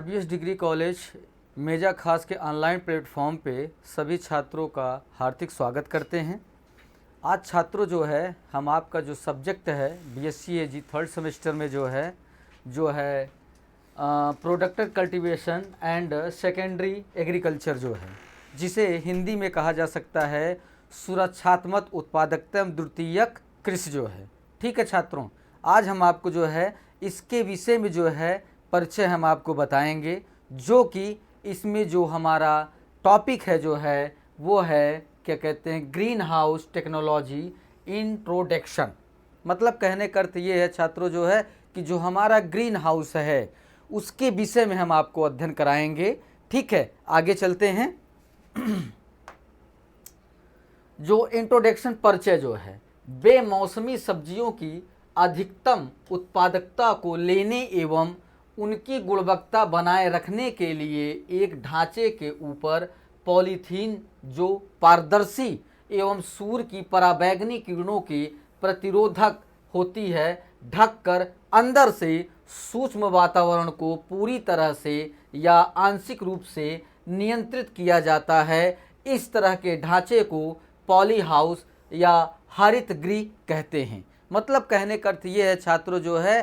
BS degree college मेजा खास के online platform पे सभी छात्रों का हार्दिक स्वागत करते हैं। आज छात्रों जो है हम आपका जो सब्जेक्ट है बीएससी एजी थर्ड सेमेस्टर में जो है product cultivation and secondary agriculture जो है, जिसे हिंदी में कहा जा सकता है सुरक्षात्मक उत्पादकता एवं द्वितीयक कृषि जो है। ठीक है छात्रों, आज हम आपको जो है इसके विषय में जो है परिचय हम आपको बताएंगे, जो कि इसमें जो हमारा टॉपिक है जो है वो है क्या कहते हैं ग्रीन हाउस टेक्नोलॉजी इंट्रोडक्शन। मतलब कहने का अर्थ ये है छात्रों जो है कि जो हमारा ग्रीन हाउस है उसके विषय में हम आपको अध्ययन कराएंगे। ठीक है, आगे चलते हैं। जो इंट्रोडक्शन परिचय जो है बेमौसमी सब्जियों की अधिकतम उत्पादकता को लेने एवं उनकी गुणवत्ता बनाए रखने के लिए एक ढांचे के ऊपर पॉलीथीन जो पारदर्शी एवं सूर्य की पराबैंगनी किरणों के प्रतिरोधक होती है ढककर अंदर से सूक्ष्म वातावरण को पूरी तरह से या आंशिक रूप से नियंत्रित किया जाता है। इस तरह के ढांचे को पॉली हाउस या हरित गृह कहते हैं। मतलब कहने का अर्थ ये है छात्रों जो है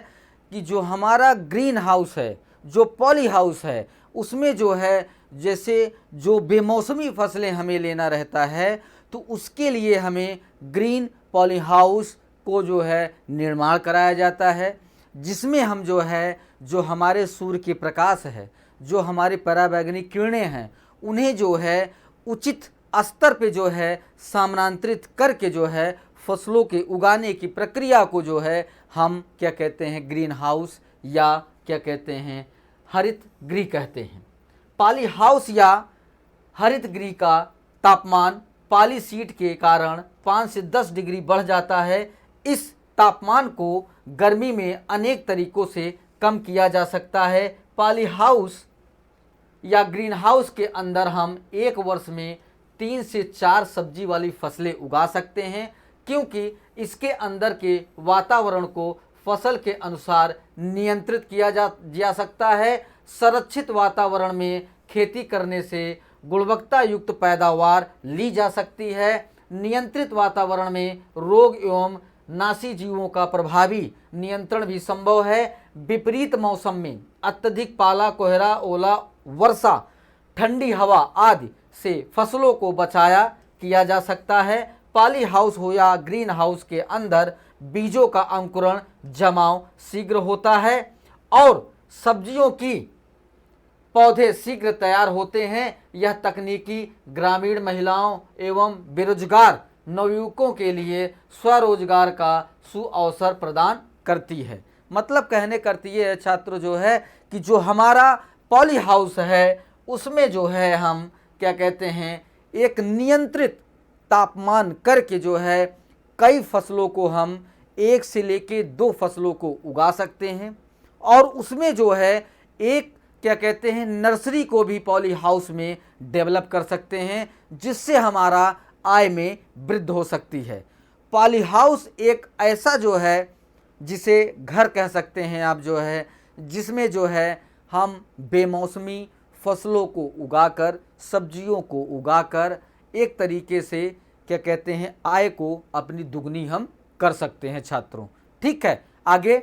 कि जो हमारा ग्रीन हाउस है, जो पॉली हाउस है, उसमें जो है जैसे जो बेमौसमी फसलें हमें लेना रहता है तो उसके लिए हमें ग्रीन पॉली हाउस को जो है निर्माण कराया जाता है, जिसमें हम जो है जो हमारे सूर्य के प्रकाश है, जो हमारी पराबैंगनी किरणें हैं, उन्हें जो है उचित स्तर पे जो है समानांतरित करके जो है फसलों के उगाने की प्रक्रिया को जो है हम क्या कहते हैं ग्रीन हाउस या क्या कहते हैं हरित गृह कहते हैं। पॉली हाउस या हरित गृह का तापमान पॉली शीट के कारण 5 से 10 डिग्री बढ़ जाता है। इस तापमान को गर्मी में अनेक तरीकों से कम किया जा सकता है। पॉली हाउस या ग्रीन हाउस के अंदर हम एक वर्ष में 3 से 4 सब्जी वाली फसलें उगा सकते हैं, क्योंकि इसके अंदर के वातावरण को फसल के अनुसार नियंत्रित किया जा सकता है। संरक्षित वातावरण में खेती करने से गुणवत्ता युक्त पैदावार ली जा सकती है। नियंत्रित वातावरण में रोग एवं नासी जीवों का प्रभावी नियंत्रण भी संभव है। विपरीत मौसम में अत्यधिक पाला, कोहरा, ओला, वर्षा, ठंडी हवा आदि से फसलों को बचाया किया जा सकता है। पॉली हाउस हो या ग्रीन हाउस के अंदर बीजों का अंकुरण जमाव शीघ्र होता है और सब्जियों की पौधे शीघ्र तैयार होते हैं। यह तकनीकी ग्रामीण महिलाओं एवं बेरोजगार नवयुवकों के लिए स्वरोजगार का सुअवसर प्रदान करती है। मतलब कहने का अर्थ ये है छात्र जो है कि जो हमारा पॉली हाउस है उसमें जो है हम क्या कहते हैं एक नियंत्रित तापमान करके जो है कई फसलों को हम 1 से लेके 2 फसलों को उगा सकते हैं, और उसमें जो है एक क्या कहते हैं नर्सरी को भी पॉली हाउस में डेवलप कर सकते हैं, जिससे हमारा आय में वृद्धि हो सकती है। पॉली हाउस एक ऐसा जो है जिसे घर कह सकते हैं आप जो है, जिसमें जो है हम बेमौसमी फसलों को उगाकर, सब्जियों को उगाकर एक तरीके से क्या कहते हैं आय को अपनी दुगनी हम कर सकते हैं छात्रों। ठीक है, आगे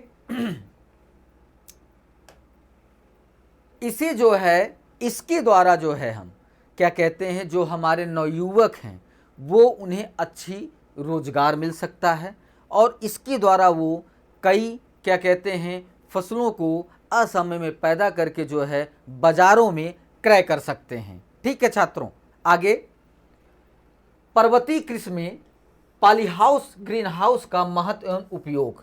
इसे जो है इसके द्वारा जो है हम क्या कहते हैं जो हमारे नवयुवक हैं वो उन्हें अच्छी रोजगार मिल सकता है, और इसके द्वारा वो कई क्या कहते हैं फसलों को असमय में पैदा करके जो है बाजारों में क्रय कर सकते हैं। ठीक है छात्रों, आगे पर्वतीय कृषि में पॉली हाउस ग्रीन हाउस का महत्व एवं उपयोग।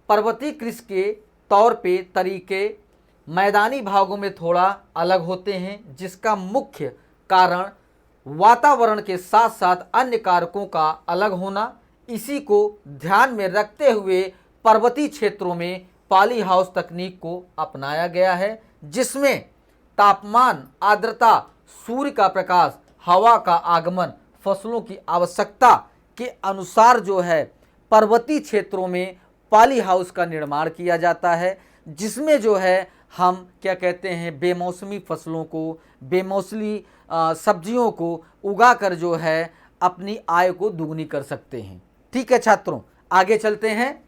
पर्वतीय कृषि के तौर पे तरीके मैदानी भागों में थोड़ा अलग होते हैं, जिसका मुख्य कारण वातावरण के साथ साथ अन्य कारकों का अलग होना। इसी को ध्यान में रखते हुए पर्वतीय क्षेत्रों में पॉली हाउस तकनीक को अपनाया गया है, जिसमें तापमान, आर्द्रता, सूर्य का प्रकाश, हवा का आगमन, फसलों की आवश्यकता के अनुसार जो है पर्वतीय क्षेत्रों में पॉली हाउस का निर्माण किया जाता है, जिसमें जो है हम क्या कहते हैं बेमौसमी फसलों को, बेमौसमी सब्जियों को उगाकर जो है अपनी आय को दुगनी कर सकते हैं। ठीक है छात्रों, आगे चलते हैं।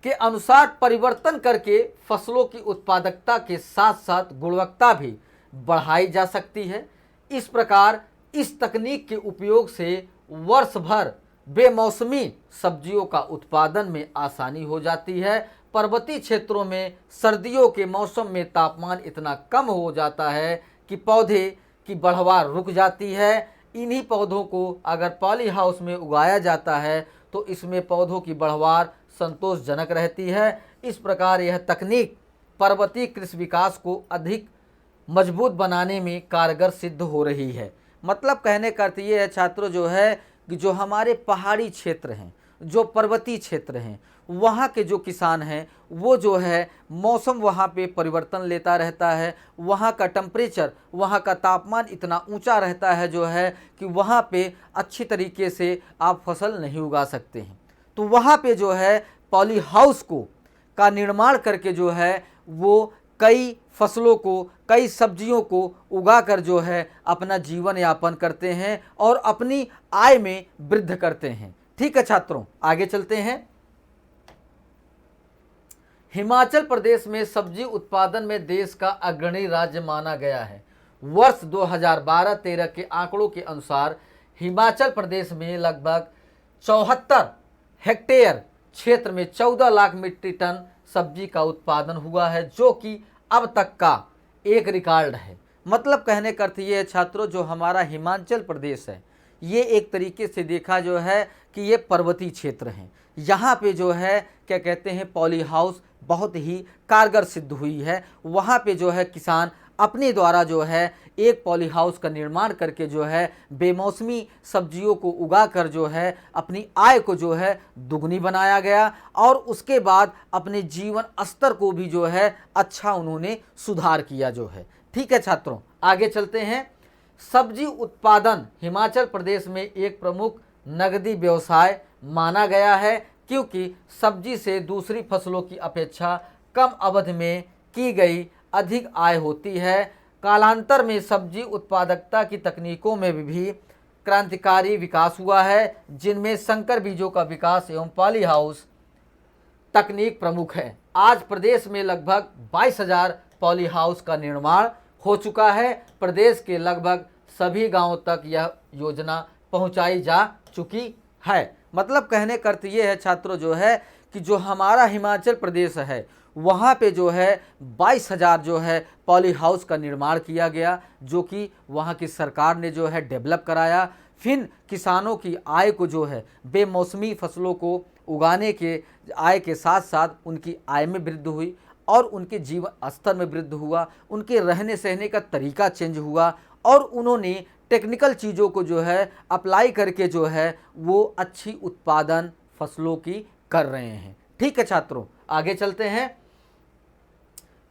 के अनुसार परिवर्तन करके फसलों की उत्पादकता के साथ साथ गुणवत्ता भी बढ़ाई जा सकती है। इस प्रकार इस तकनीक के उपयोग से वर्ष भर बेमौसमी सब्जियों का उत्पादन में आसानी हो जाती है। पर्वतीय क्षेत्रों में सर्दियों के मौसम में तापमान इतना कम हो जाता है कि पौधे की बढ़वार रुक जाती है। इन्हीं पौधों को अगर पॉली हाउस में उगाया जाता है तो इसमें पौधों की बढ़वार संतोषजनक रहती है। इस प्रकार यह तकनीक पर्वतीय कृषि विकास को अधिक मजबूत बनाने में कारगर सिद्ध हो रही है। मतलब कहने का अर्थ ये है छात्रों जो है कि जो हमारे पहाड़ी क्षेत्र हैं, जो पर्वतीय क्षेत्र हैं, वहाँ के जो किसान हैं वो जो है मौसम वहाँ पे परिवर्तन लेता रहता है। वहाँ का टेम्परेचर, वहाँ का तापमान इतना ऊंचा रहता है जो है कि वहाँ पे अच्छी तरीके से आप फसल नहीं उगा सकते हैं। तो वहाँ पे जो है पॉली हाउस का निर्माण करके जो है वो कई फसलों को, कई सब्जियों को उगाकर जो है अपना जीवन यापन करते हैं और अपनी आय में वृद्धि करते हैं। ठीक है छात्रों, आगे चलते हैं। हिमाचल प्रदेश में सब्जी उत्पादन में देश का अग्रणी राज्य माना गया है। वर्ष 2012-13 के आंकड़ों के अनुसार हिमाचल प्रदेश में लगभग 74 हेक्टेयर क्षेत्र में 14 लाख मीट्रिक टन सब्जी का उत्पादन हुआ है, जो कि अब तक का एक रिकॉर्ड है। मतलब कहने का अर्थ ये है छात्रों, जो हमारा हिमाचल प्रदेश है ये एक तरीके से देखा जो है कि ये पर्वतीय क्षेत्र हैं। यहाँ पे जो है क्या कहते हैं पॉली हाउस बहुत ही कारगर सिद्ध हुई है। वहाँ पे जो है किसान अपने द्वारा जो है एक पॉली हाउस का निर्माण करके जो है बेमौसमी सब्जियों को उगाकर जो है अपनी आय को जो है दुगनी बनाया गया और उसके बाद अपने जीवन स्तर को भी जो है अच्छा उन्होंने सुधार किया जो है। ठीक है छात्रों, आगे चलते हैं। सब्जी उत्पादन हिमाचल प्रदेश में एक प्रमुख नगदी व्यवसाय माना गया है, क्योंकि सब्जी से दूसरी फसलों की अपेक्षा कम अवधि में की गई अधिक आय होती है। कालांतर में सब्जी उत्पादकता की तकनीकों में भी क्रांतिकारी विकास हुआ है, जिनमें संकर बीजों का विकास एवं पॉली हाउस तकनीक प्रमुख है। आज प्रदेश में लगभग 22,000 पॉली हाउस का निर्माण हो चुका है। प्रदेश के लगभग सभी गांवों तक यह योजना पहुंचाई जा चुकी है। मतलब कहने का अर्थ ये है छात्रों जो है कि जो हमारा हिमाचल प्रदेश है वहाँ पे जो है 22,000 जो है पॉली हाउस का निर्माण किया गया, जो कि वहाँ की सरकार ने जो है डेवलप कराया। फिर किसानों की आय को जो है बेमौसमी फसलों को उगाने के आय के साथ साथ उनकी आय में वृद्धि हुई और उनके जीवन स्तर में वृद्धि हुआ, उनके रहने सहने का तरीका चेंज हुआ और उन्होंने टेक्निकल चीज़ों को जो है अप्लाई करके जो है वो अच्छी उत्पादन फसलों की कर रहे हैं। ठीक है छात्रों, आगे चलते हैं।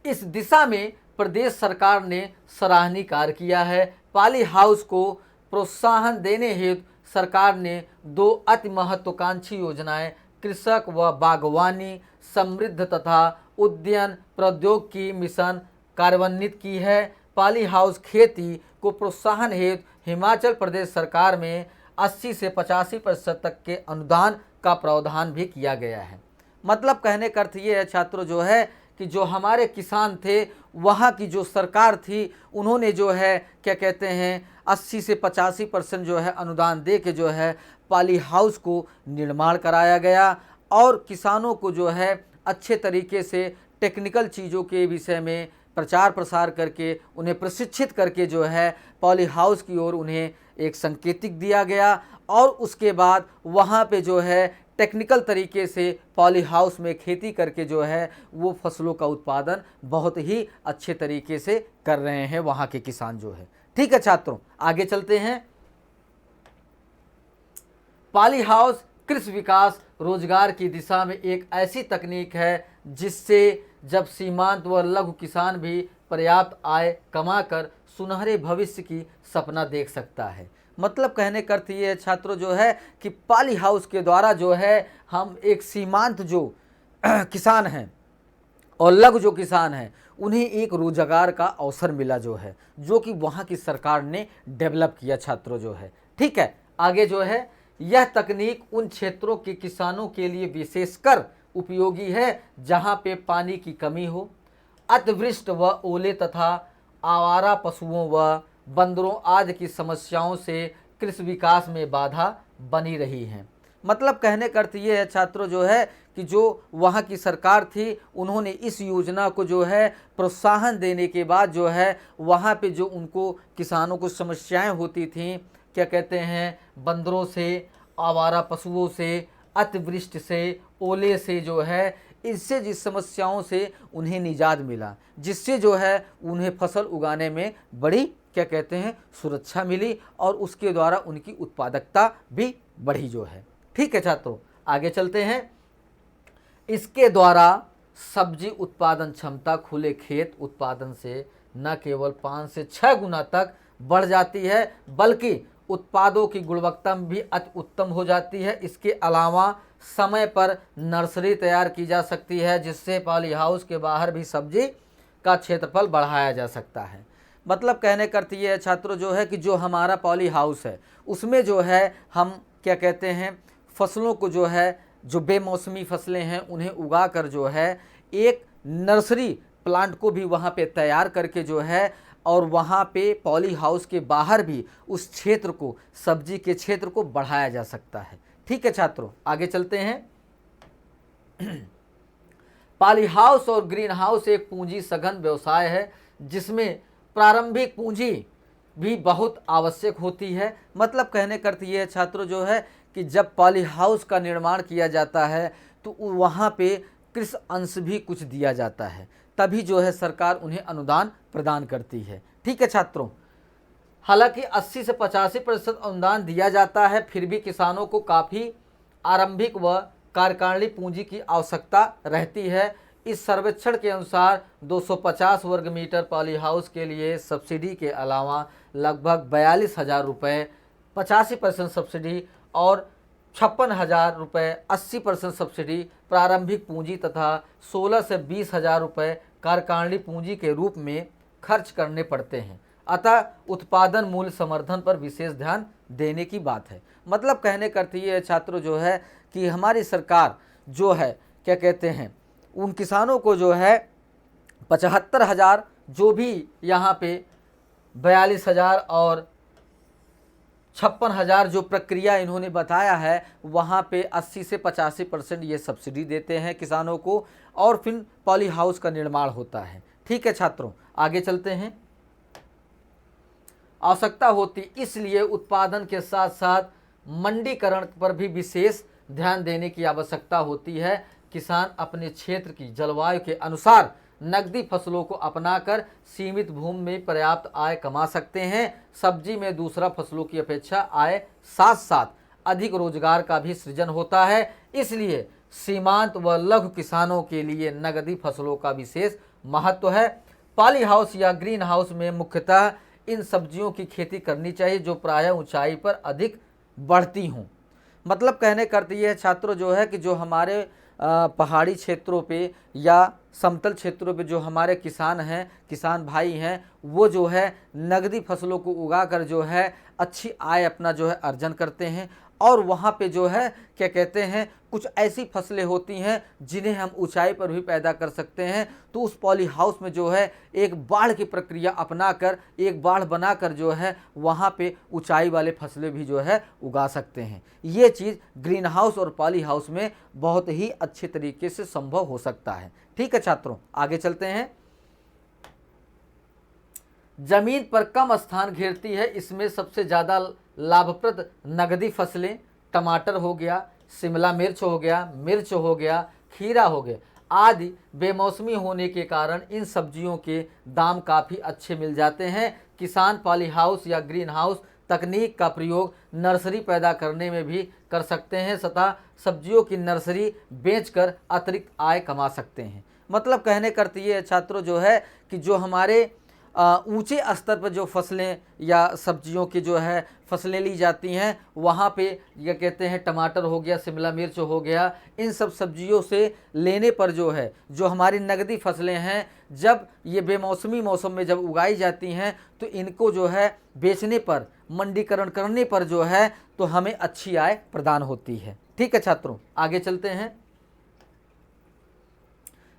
इस दिशा में प्रदेश सरकार ने सराहनीय कार्य किया है। पॉली हाउस को प्रोत्साहन देने हेतु सरकार ने 2 अति महत्वाकांक्षी योजनाएं कृषक व बागवानी समृद्ध तथा उद्यान प्रौद्योगिकी मिशन कार्यान्वित की है। पॉली हाउस खेती को प्रोत्साहन हेतु हिमाचल प्रदेश सरकार में 80 से 85% तक के अनुदान का प्रावधान भी किया गया है। मतलब कहने का अर्थ ये है छात्रों जो है कि जो हमारे किसान थे वहाँ की जो सरकार थी उन्होंने जो है क्या कहते हैं 80 से 85% जो है अनुदान दे के जो है पॉली हाउस को निर्माण कराया गया और किसानों को जो है अच्छे तरीके से टेक्निकल चीज़ों के विषय में प्रचार प्रसार करके उन्हें प्रशिक्षित करके जो है पॉली हाउस की ओर उन्हें एक संकेतिक दिया गया और उसके बाद वहाँ पे जो है टेक्निकल तरीके से पॉली हाउस में खेती करके जो है वो फसलों का उत्पादन बहुत ही अच्छे तरीके से कर रहे हैं वहाँ के किसान जो है। ठीक है छात्रों, आगे चलते हैं। पॉली हाउस कृषि विकास रोजगार की दिशा में एक ऐसी तकनीक है जिससे जब सीमांत व लघु किसान भी पर्याप्त आय कमाकर सुनहरे भविष्य की सपना देख सकता है। मतलब कहने का अर्थ ये है छात्रों जो है कि पॉली हाउस के द्वारा जो है हम एक सीमांत जो किसान हैं और लघु जो किसान हैं उन्हें एक रोजगार का अवसर मिला जो है, जो कि वहाँ की सरकार ने डेवलप किया छात्रों जो है। ठीक है, आगे जो है यह तकनीक उन क्षेत्रों के किसानों के लिए विशेषकर उपयोगी है जहाँ पे पानी की कमी हो, अतिवृष्टि व ओले तथा आवारा पशुओं व बंदरों आदि की समस्याओं से कृषि विकास में बाधा बनी रही है। मतलब कहने का अर्थ ये है छात्रों जो है कि जो वहाँ की सरकार थी उन्होंने इस योजना को जो है प्रोत्साहन देने के बाद जो है वहाँ पे जो उनको किसानों को समस्याएं होती थीं, क्या कहते हैं, बंदरों से, आवारा पशुओं से, अतिवृष्टि से, ओले से जो है, इससे जिस समस्याओं से उन्हें निजात मिला, जिससे जो है उन्हें फसल उगाने में बड़ी क्या कहते हैं सुरक्षा मिली और उसके द्वारा उनकी उत्पादकता भी बढ़ी जो है। ठीक है छात्रों, आगे चलते हैं। इसके द्वारा सब्जी उत्पादन क्षमता खुले खेत उत्पादन से न केवल 5 से 6 गुना तक बढ़ जाती है बल्कि उत्पादों की गुणवत्ता भी अति उत्तम हो जाती है। इसके अलावा समय पर नर्सरी तैयार की जा सकती है जिससे पॉली हाउस के बाहर भी सब्जी का क्षेत्रफल बढ़ाया जा सकता है। मतलब कहने का अर्थ ये है छात्रों जो है कि जो हमारा पॉली हाउस है उसमें जो है हम क्या कहते हैं फसलों को जो है, जो बेमौसमी फसलें हैं उन्हें उगा कर जो है एक नर्सरी प्लांट को भी वहाँ पे तैयार करके जो है और वहाँ पे पॉली हाउस के बाहर भी उस क्षेत्र को, सब्जी के क्षेत्र को बढ़ाया जा सकता है। ठीक है छात्रों, आगे चलते हैं। पॉली हाउस और ग्रीन हाउस एक पूंजी सघन व्यवसाय है जिसमें प्रारंभिक पूंजी भी बहुत आवश्यक होती है। मतलब कहने का अर्थ ये है छात्रों जो है कि जब पॉली हाउस का निर्माण किया जाता है तो वहाँ पे कृषि अंश भी कुछ दिया जाता है, तभी जो है सरकार उन्हें अनुदान प्रदान करती है। ठीक है छात्रों, हालांकि 80 से 85% अनुदान दिया जाता है, फिर भी किसानों को काफ़ी आरंभिक व कार्यकारिणी पूंजी की आवश्यकता रहती है। इस सर्वेक्षण के अनुसार 250 वर्ग मीटर पॉली हाउस के लिए सब्सिडी के अलावा लगभग 42,000 रुपये 85% सब्सिडी और 56,000 रुपये 80% सब्सिडी प्रारंभिक पूंजी तथा 16 से 20,000 रुपये कार्यकारिणी पूंजी के रूप में खर्च करने पड़ते हैं। अतः उत्पादन मूल्य संवर्धन पर विशेष ध्यान देने की बात है। मतलब कहने का अर्थ ये है छात्रों जो है कि हमारी सरकार जो है क्या कहते हैं उन किसानों को जो है 75,000 जो भी यहाँ पे 42,000 और 56,000 जो प्रक्रिया इन्होंने बताया है वहाँ पे 80 से 85% ये सब्सिडी देते हैं किसानों को और फिर पॉली हाउस का निर्माण होता है। ठीक है छात्रों, आगे चलते हैं। आवश्यकता होती इसलिए उत्पादन के साथ साथ मंडीकरण पर भी विशेष ध्यान देने की आवश्यकता होती है। किसान अपने क्षेत्र की जलवायु के अनुसार नकदी फसलों को अपनाकर सीमित भूमि में पर्याप्त आय कमा सकते हैं। सब्जी में दूसरा फसलों की अपेक्षा आय साथ साथ अधिक रोजगार का भी सृजन होता है। इसलिए सीमांत व लघु किसानों के लिए नकदी फसलों का विशेष महत्व है। पॉली हाउस या ग्रीन हाउस में मुख्यतः इन सब्जियों की खेती करनी चाहिए जो प्रायः ऊंचाई पर अधिक बढ़ती हों। मतलब कहने का अर्थ ये है छात्रों जो है कि जो हमारे पहाड़ी क्षेत्रों पे या समतल क्षेत्रों पे जो हमारे किसान हैं, किसान भाई हैं, वो जो है नगदी फसलों को उगाकर जो है अच्छी आय अपना जो है अर्जन करते हैं। और वहाँ पे जो है क्या कहते हैं कुछ ऐसी फसलें होती हैं जिन्हें हम ऊंचाई पर भी पैदा कर सकते हैं। तो उस पॉली हाउस में जो है एक बाढ़ की प्रक्रिया अपनाकर, एक बाढ़ बनाकर जो है वहाँ पे ऊंचाई वाले फसलें भी जो है उगा सकते हैं। ये चीज़ ग्रीन हाउस और पॉली हाउस में बहुत ही अच्छे तरीके से संभव हो सकता है। ठीक है छात्रों, आगे चलते हैं। जमीन पर कम स्थान घेरती है, इसमें सबसे ज़्यादा लाभप्रद नगदी फसलें टमाटर हो गया, शिमला मिर्च हो गया, मिर्च हो गया, खीरा हो गया आदि बेमौसमी होने के कारण इन सब्जियों के दाम काफ़ी अच्छे मिल जाते हैं। किसान पॉली हाउस या ग्रीन हाउस तकनीक का प्रयोग नर्सरी पैदा करने में भी कर सकते हैं तथा सब्जियों की नर्सरी बेचकर अतिरिक्त आय कमा सकते हैं। मतलब कहने का अर्थ ये है छात्रों जो है कि जो हमारे ऊंचे स्तर पर जो फसलें या सब्जियों की जो है फसलें ली जाती हैं, वहाँ पे ये कहते हैं टमाटर हो गया, शिमला मिर्च हो गया, इन सब सब्जियों से लेने पर जो है जो हमारी नगदी फसलें हैं, जब ये बेमौसमी मौसम में जब उगाई जाती हैं तो इनको जो है बेचने पर, मंडीकरण करने पर जो है तो हमें अच्छी आय प्रदान होती है। ठीक है छात्रों, आगे चलते हैं।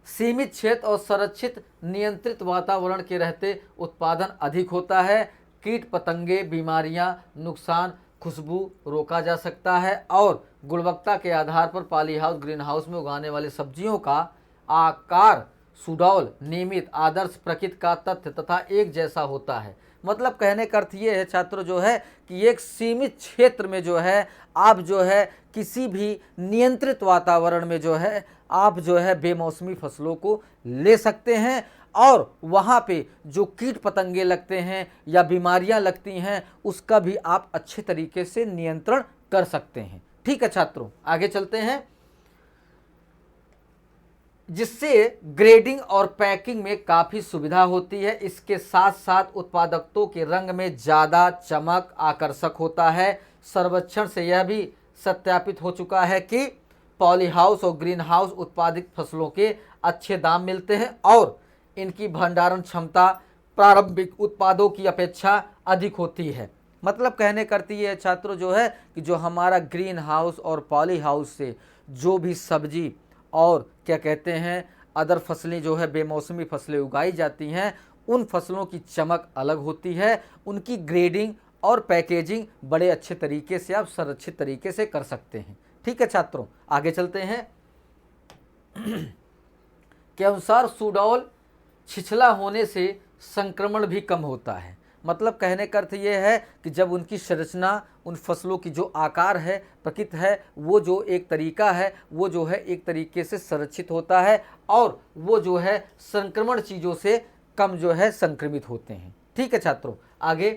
सीमित क्षेत्र और संरक्षित नियंत्रित वातावरण के रहते उत्पादन अधिक होता है। कीट पतंगे, बीमारियां, नुकसान, खुशबू रोका जा सकता है और गुणवत्ता के आधार पर पॉली हाउस, ग्रीन हाउस में उगाने वाली सब्जियों का आकार सुडौल, नियमित, आदर्श, प्रकृति का तथ्य तथा एक जैसा होता है। मतलब कहने का अर्थ ये है छात्रों जो है कि एक सीमित क्षेत्र में जो है आप जो है किसी भी नियंत्रित वातावरण में जो है आप जो है बेमौसमी फसलों को ले सकते हैं और वहाँ पे जो कीट पतंगे लगते हैं या बीमारियाँ लगती हैं उसका भी आप अच्छे तरीके से नियंत्रण कर सकते हैं। ठीक है छात्रों, आगे चलते हैं। जिससे ग्रेडिंग और पैकिंग में काफ़ी सुविधा होती है। इसके साथ साथ उत्पादकों के रंग में ज़्यादा चमक, आकर्षक होता है। सर्वेक्षण से यह भी सत्यापित हो चुका है कि पॉली हाउस और ग्रीन हाउस उत्पादित फसलों के अच्छे दाम मिलते हैं और इनकी भंडारण क्षमता प्रारंभिक उत्पादों की अपेक्षा अधिक होती है। मतलब कहने करती है छात्रों जो है कि जो हमारा ग्रीन हाउस और पॉली हाउस से जो भी सब्जी और क्या कहते हैं अदर फसलें जो है बेमौसमी फसलें उगाई जाती हैं, उन फसलों की चमक अलग होती है, उनकी ग्रेडिंग और पैकेजिंग बड़े अच्छे तरीके से आप संरक्षित तरीके से कर सकते हैं। ठीक है छात्रों, आगे चलते हैं। के अनुसार सुडौल छिछला होने से संक्रमण भी कम होता है। मतलब कहने का अर्थ ये है कि जब उनकी संरचना, उन फसलों की जो आकार है, प्रकृति है, वो जो एक तरीका है वो जो है एक तरीके से संरक्षित होता है और वो जो है संक्रमण चीज़ों से कम जो है संक्रमित होते हैं। ठीक है छात्रों, आगे।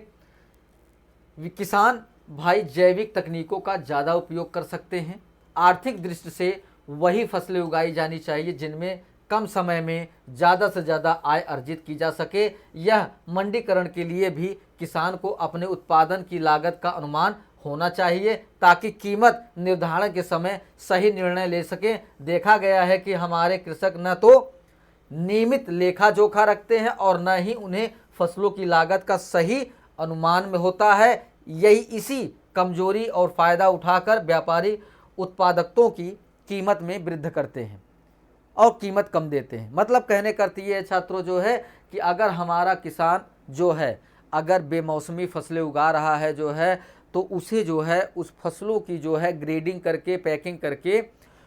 किसान भाई जैविक तकनीकों का ज़्यादा उपयोग कर सकते हैं। आर्थिक दृष्टि से वही फसलें उगाई जानी चाहिए जिनमें कम समय में ज़्यादा से ज़्यादा आय अर्जित की जा सके। यह मंडीकरण के लिए भी किसान को अपने उत्पादन की लागत का अनुमान होना चाहिए ताकि कीमत निर्धारण के समय सही निर्णय ले सकें। देखा गया है कि हमारे कृषक न तो नियमित लेखा जोखा रखते हैं और न ही उन्हें फसलों की लागत का सही अनुमान में होता है। यही इसी कमजोरी और फ़ायदा उठाकर व्यापारी उत्पादकों की कीमत में वृद्धि करते हैं और कीमत कम देते हैं। मतलब कहने का अर्थ ये है छात्रों जो है कि अगर हमारा किसान जो है अगर बेमौसमी फसलें उगा रहा है जो है तो उसे जो है उस फसलों की जो है ग्रेडिंग करके, पैकिंग करके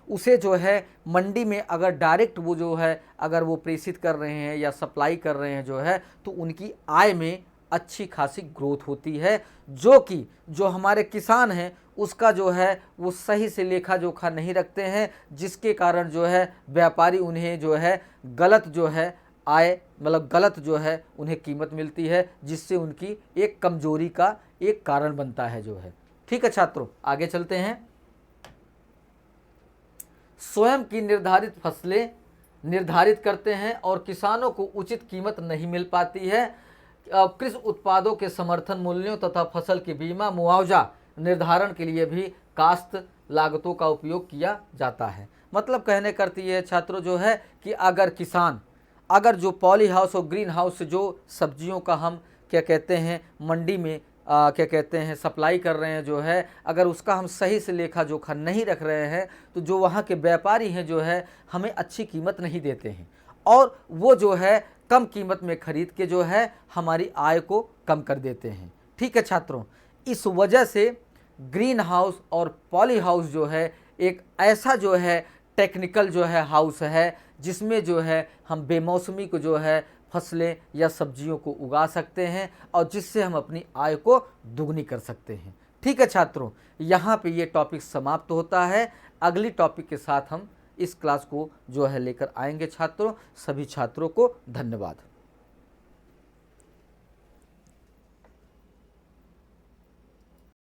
उसे जो है मंडी में अगर डायरेक्ट वो जो है अगर वो प्रेषित कर रहे हैं या सप्लाई कर रहे हैं जो है तो उनकी आय में अच्छी खासी ग्रोथ होती है, जो कि जो हमारे किसान हैं उसका जो है वो सही से लेखा जोखा नहीं रखते हैं, जिसके कारण जो है व्यापारी उन्हें जो है गलत जो है आय मतलब गलत जो है उन्हें कीमत मिलती है, जिससे उनकी एक कमजोरी का एक कारण बनता है जो है। ठीक है छात्रों, आगे चलते हैं। स्वयं की निर्धारित फसलें निर्धारित करते हैं और किसानों को उचित कीमत नहीं मिल पाती है। कृषि उत्पादों के समर्थन मूल्यों तथा फसल के बीमा मुआवजा निर्धारण के लिए भी काश्त लागतों का उपयोग किया जाता है। मतलब कहने का अर्थ ये है छात्रों जो है कि अगर किसान अगर जो पॉली हाउस और ग्रीन हाउस से जो सब्जियों का हम क्या कहते हैं मंडी में क्या कहते हैं सप्लाई कर रहे हैं जो है, अगर उसका हम सही से लेखा जोखा नहीं रख रहे हैं तो जो वहाँ के व्यापारी हैं जो है हमें अच्छी कीमत नहीं देते हैं और वो जो है कम कीमत में खरीद के जो है हमारी आय को कम कर देते हैं। ठीक है छात्रों, इस वजह से ग्रीन हाउस और पॉली हाउस जो है एक ऐसा जो है टेक्निकल जो है हाउस है जिसमें जो है हम बेमौसमी को जो है फसलें या सब्जियों को उगा सकते हैं और जिससे हम अपनी आय को दुगनी कर सकते हैं। ठीक है छात्रों, यहाँ पे ये टॉपिक समाप्त होता है। अगली टॉपिक के साथ हम इस क्लास को जो है लेकर आएंगे छात्रों। सभी छात्रों को धन्यवाद।